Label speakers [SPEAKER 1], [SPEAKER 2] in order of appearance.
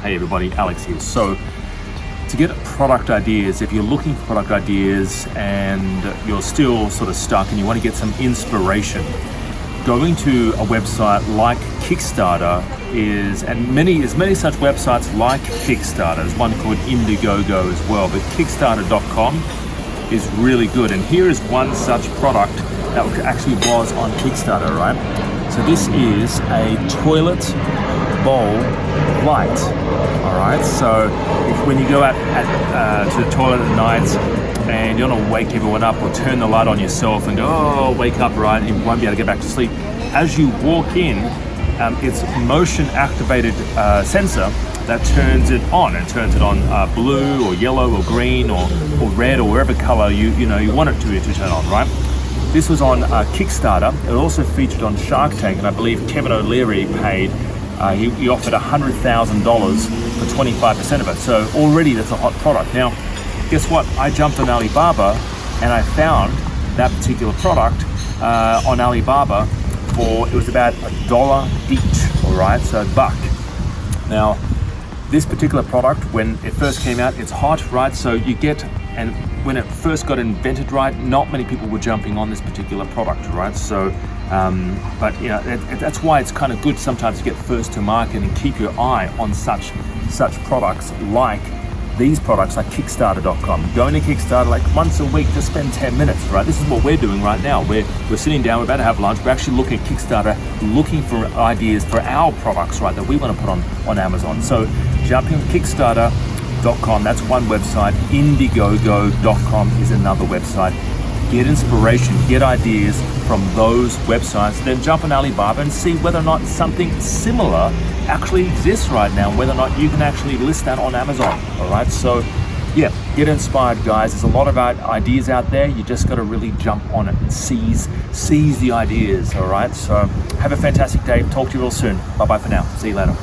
[SPEAKER 1] Hey everybody, Alex here. So to get product ideas, if you're looking for product ideas and you're still sort of stuck and you want to get some inspiration, going to a website like Kickstarter and many such websites like Kickstarter. There's one called Indiegogo as well, but Kickstarter.com is really good. And here is one such product that actually was on Kickstarter, right? So this is a toilet bowl light, all right? So when you go out to the toilet at night and you want to wake everyone up or turn the light on yourself and go, oh, wake up, right? And you won't be able to get back to sleep. As you walk in, it's motion activated sensor that turns it on. It turns it on blue or yellow or green or red or wherever color you want it to turn on, right? This was on Kickstarter. It also featured on Shark Tank, and I believe Kevin O'Leary paid, he offered $100,000 for 25% of it. So already that's a hot product. Now, guess what? I jumped on Alibaba and I found that particular product on Alibaba it was about $1 each, all right? So $1. Now, this particular product, when it first came out, it's hot, right? So and when it first got invented, right, not many people were jumping on this particular product, right? So, but that's why it's kind of good sometimes to get first to market and keep your eye on such products like these products like Kickstarter.com. Going to Kickstarter like once a week, just spend 10 minutes, right? This is what we're doing right now. We're sitting down, we're about to have lunch, we're actually looking at Kickstarter, looking for ideas for our products, right, that we want to put on Amazon. So jumping on Kickstarter.com, that's one website. Indiegogo.com is another website. Get inspiration, get ideas from those websites, then jump on Alibaba and see whether or not something similar actually exists right now, whether or not you can actually list that on Amazon, all right? So yeah, get inspired, guys. There's a lot of ideas out there. You just got to really jump on it and seize the ideas, all right? So have a fantastic day. Talk to you real soon. Bye-bye for now. See you later.